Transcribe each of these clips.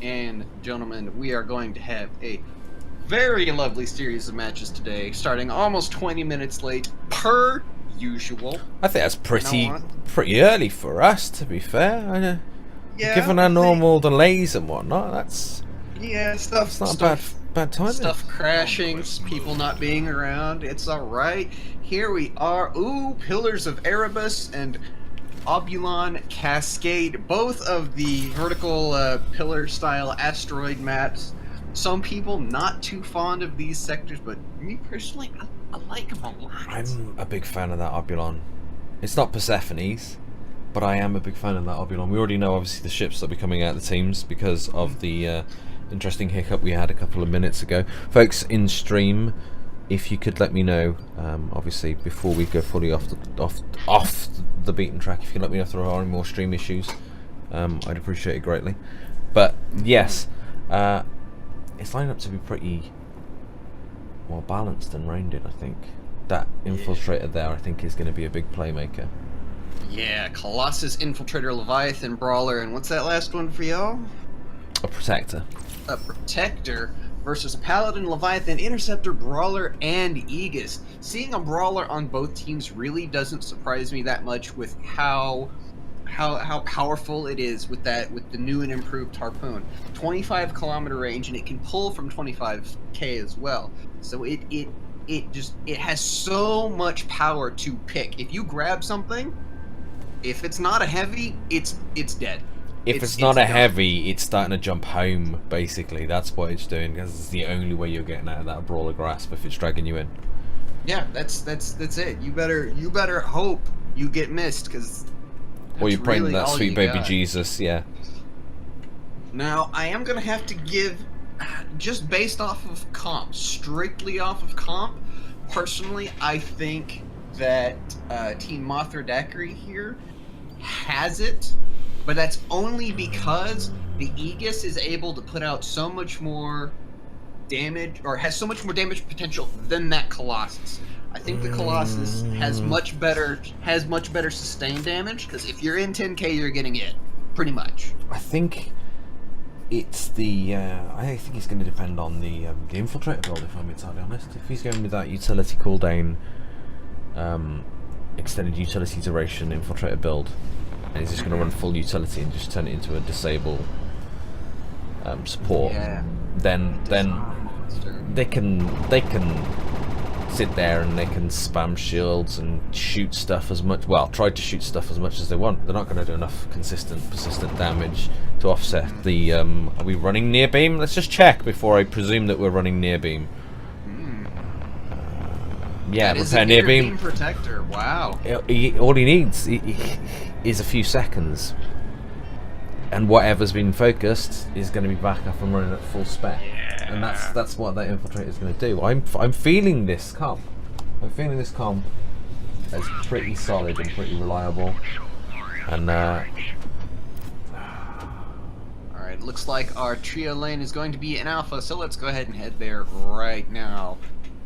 and gentlemen, we are going to have a very lovely series of matches today, starting almost 20 minutes late, per usual. I think that's pretty early for us, to be fair. Given our normal delays and whatnot, that's not a bad timing. Stuff crashing, people not being around. It's all right. Here we are. Ooh, Pillars of Erebus and Obulon Cascade, both of the vertical pillar-style asteroid maps. Some people not too fond of these sectors, but me personally, I like them a lot. I'm a big fan of that Obulon. It's not Persephone's, but I am a big fan of that Obulon. We already know, obviously, the ships that will be coming out of the teams because of the interesting hiccup we had a couple of minutes ago. Folks, in stream, if you could let me know, obviously, before we go fully off the beaten track, if you could let me know if there are any more stream issues, I'd appreciate it greatly. But, yes, it's lined up to be pretty well balanced and rounded, I think. That Infiltrator there, I think, is going to be a big playmaker. Yeah, Colossus, Infiltrator, Leviathan, Brawler, and what's that last one for y'all? A Protector. A Protector versus a Paladin, Leviathan, Interceptor, Brawler, and Aegis. Seeing a Brawler on both teams really doesn't surprise me that much with how powerful it is with the new and improved Harpoon. 25-kilometer range, and it can pull from 25k as well. So it has so much power to pick. If you grab something, if it's not a heavy, it's dead. If it's not a heavy, it's starting to jump home, basically. That's what it's doing, because it's the only way you're getting out of that Brawler grasp if it's dragging you in. Yeah, that's it. You better hope you get missed, because or you're praying that sweet baby Jesus, yeah. Now, I am going to have to give, just based off of comp, strictly off of comp, personally, I think that Team Mothra Daquiri here has it, but that's only because the Aegis is able to put out so much more damage, or has so much more damage potential than that Colossus. I think the Colossus has much better sustained damage, because if you're in 10k, you're getting it, pretty much. I think it's the. I think it's going to depend on the Infiltrator build, if I'm entirely honest. If he's going with that utility cooldown, extended utility duration Infiltrator build, and he's just going to run full utility and just turn it into a disable support, then they can sit there and they can spam shields and shoot stuff as much, try to shoot stuff as much as they want. They're not going to do enough consistent, persistent damage to offset the, are we running near beam? Let's just check before I presume that we're running near beam. Yeah, repair near beam. Protector, wow. All he needs is a few seconds. And whatever's been focused is going to be back up and running at full spec. And that's what that Infiltrator is going to do. I'm feeling this comp. I'm feeling this comp as pretty solid and pretty reliable. And alright, looks like our trio lane is going to be an alpha, so let's go ahead and head there right now.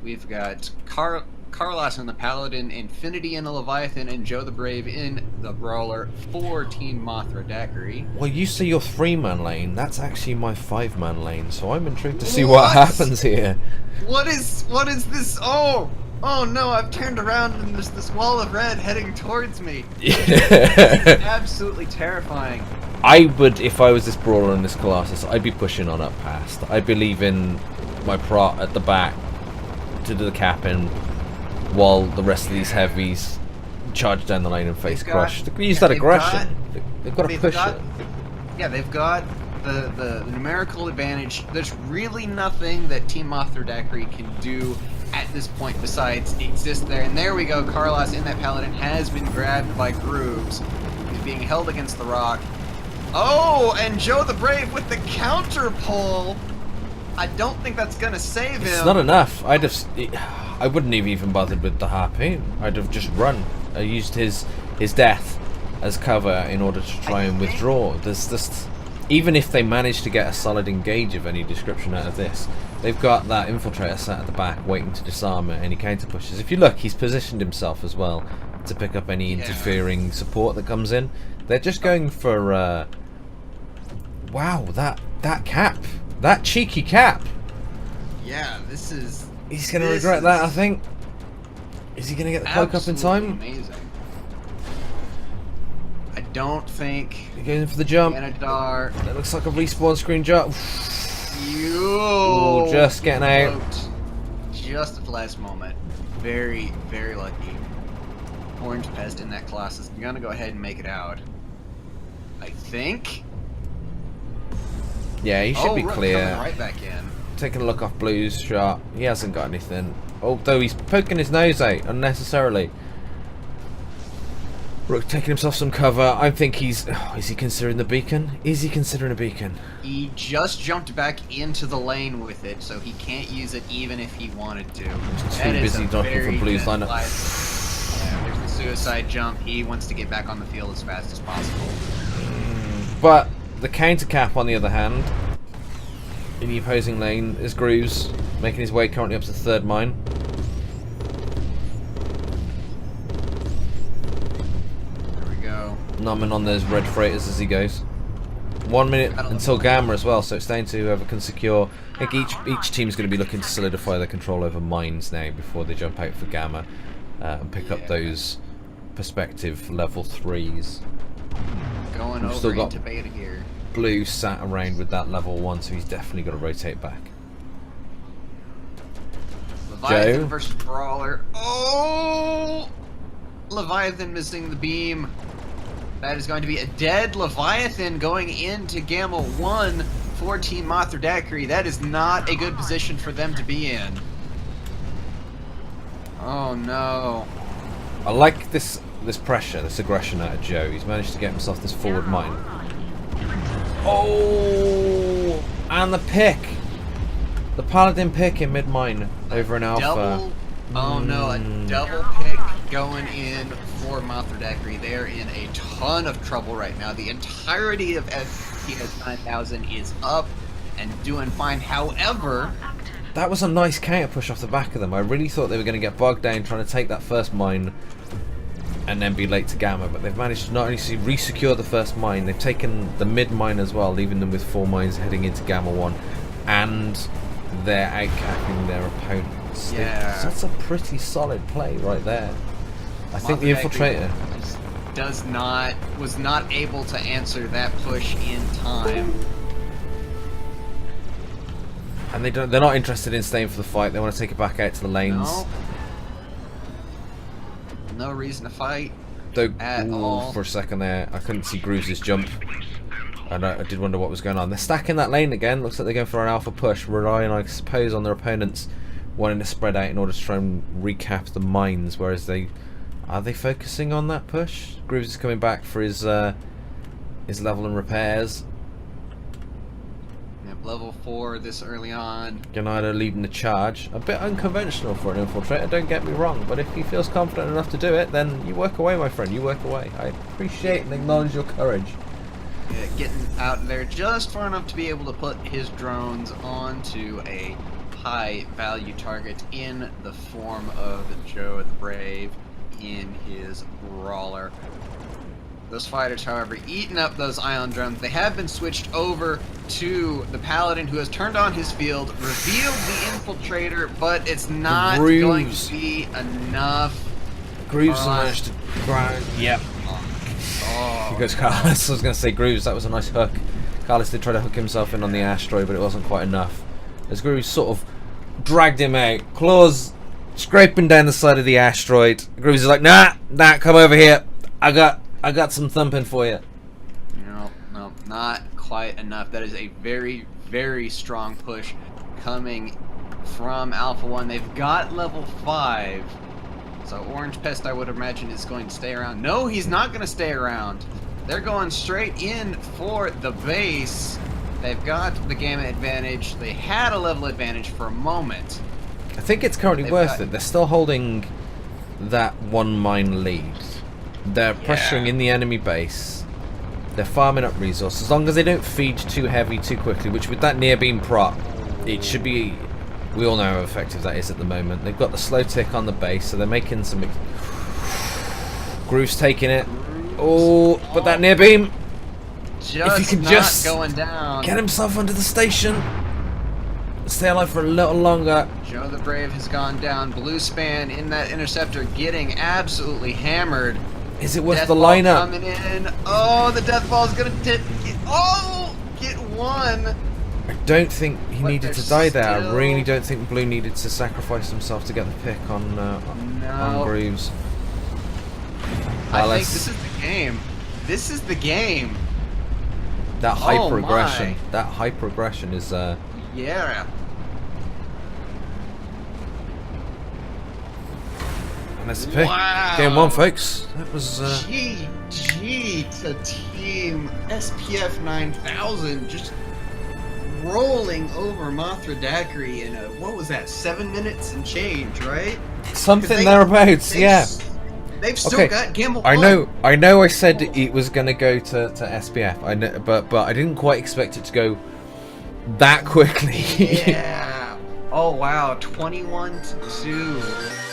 We've got Carlos in the Paladin, Infinity in the Leviathan, and Joe the Brave in the Brawler for Team Mothra Daquiri. Well, you say your 3-man lane. That's actually my 5-man lane, so I'm intrigued to see what happens here. What is this? Oh no, I've turned around and there's this wall of red heading towards me. It's absolutely terrifying. I would, if I was this Brawler and this Colossus, I'd be pushing on up past. I'd be leaving my prot at the back to do the capping, while the rest of these heavies charge down the lane and face crush. They can use that aggression. They've got to push it. Yeah, they've got the numerical advantage. There's really nothing that Team Mothra Daquiri can do at this point besides exist there. And there we go. Carlos in that Paladin has been grabbed by Grooves. He's being held against the rock. Oh, and Joe the Brave with the counter pull. I don't think that's going to save him. It's not enough. I wouldn't have even bothered with the harpoon. I'd have just run. I used his death as cover in order to try and withdraw. There's just, even if they manage to get a solid engage of any description out of this, they've got that Infiltrator sat at the back waiting to disarm any counter pushes. If you look, he's positioned himself as well to pick up any interfering support that comes in. They're just going for wow, That cap. That cheeky cap. Yeah, this is... He's going to regret that, I think. Is he going to get the cloak up in time? Amazing. I don't think... He's going for the jump. Anadar... That looks like a respawn screen jump. Yo! Ooh, just getting out. Just at the last moment. Very, very lucky. Orange Pest in that class is going to go ahead and make it out. I think... Yeah, he should be Rook clear. coming right back in. Taking a look off Blue's shot. He hasn't got anything. Although he's poking his nose out unnecessarily. Rook taking himself some cover. I think he's... Oh, is he considering the beacon? Is he considering a beacon? He just jumped back into the lane with it, so he can't use it even if he wanted to. He's too busy knocking for Blue's lineup. Yeah, there's the suicide jump. He wants to get back on the field as fast as possible. But the counter cap, on the other hand, in the opposing lane is Grooves, making his way currently up to the third mine. There we go. Numbing on those red freighters as he goes. 1 minute until Gamma as well, so it's down to whoever can secure. I think each team's going to be looking to solidify their control over mines now before they jump out for Gamma and pick up those perspective level 3s. Going We've over still got into beta here. Blue sat around with that level 1, so he's definitely got to rotate back. Leviathan versus Brawler. Oh! Leviathan missing the beam. That is going to be a dead Leviathan going into Gamma 1 for Team Mothra Daquiri. That is not a good position for them to be in. Oh no. I like this pressure, this aggression out of Joe. He's managed to get himself this forward mine. Oh! And the pick! The Paladin pick in mid-mine over an Alpha. Oh no, a double pick going in for Mothra Daquiri. They're in a ton of trouble right now. The entirety of SPF9000 is up and doing fine. However... That was a nice counter push off the back of them. I really thought they were going to get bogged down trying to take that first mine and then be late to Gamma, but they've managed to not only re-secure the first mine, they've taken the mid mine as well, leaving them with 4 mines heading into Gamma 1, and they're outcapping their opponents. Yeah. That's a pretty solid play right there. I think the Infiltrator was not able to answer that push in time. And they're not interested in staying for the fight. They want to take it back out to the lanes. No reason to fight at all. For a second there, I couldn't see Grooves' jump. And I did wonder what was going on. They're stacking that lane again. Looks like they're going for an alpha push, relying, I suppose, on their opponents wanting to spread out in order to try and recap the mines. Whereas are they focusing on that push? Grooves is coming back for his level and repairs. Level 4 this early on. Ganado leading the charge. A bit unconventional for an infiltrator, don't get me wrong, but if he feels confident enough to do it, then you work away, my friend, you work away. I appreciate and acknowledge your courage. Yeah, getting out there just far enough to be able to put his drones onto a high value target in the form of Joe the Brave in his Brawler. Those fighters, however, eating up those ion drones. They have been switched over to the Paladin, who has turned on his field, revealed the Infiltrator, but it's not going to be enough. Grooves managed to grind. Yep. Because Carlos, I was going to say Grooves, that was a nice hook. Carlos did try to hook himself in on the asteroid, but it wasn't quite enough. As Grooves sort of dragged him out, claws scraping down the side of the asteroid. Grooves is like, nah, come over here. I got some thumping for you. No, not quite enough. That is a very, very strong push coming from Alpha 1. They've got level 5. So Orange Pest, I would imagine, is going to stay around. No, he's not going to stay around. They're going straight in for the base. They've got the gamma advantage. They had a level advantage for a moment. I think it's currently worth it. They're still holding that 1 mine lead. They're pressuring in the enemy base. They're farming up resources. As long as they don't feed too heavy too quickly, which with that near beam prop, it should be... We all know how effective that is at the moment. They've got the slow tick on the base, so they're making some... Groove's taking it. Oh, but that near beam... just if he can not just going down. get himself under the station, stay alive for a little longer. Joe the Brave has gone down. Blue Span in that interceptor getting absolutely hammered. Is it worth Death the ball lineup? coming in. Oh, the death ball is gonna get one. I don't think he But needed they're to die there. I still- really don't think Blue needed to sacrifice himself to get the pick on Grooves. I think let's- this is the game. This is the game. That hyper my. aggression. That hyper aggression is. Yeah. And that's the pick. Wow. Game 1, folks. That was. GG to Team SPF9000 just rolling over Mothra Daquiri in what was that, 7 minutes and change, right? Something thereabouts, yeah. They've still Okay, got Gamble. I know. I said it was going to go to SPF. I know, but I didn't quite expect it to go that quickly. Yeah. Oh wow, 21-2.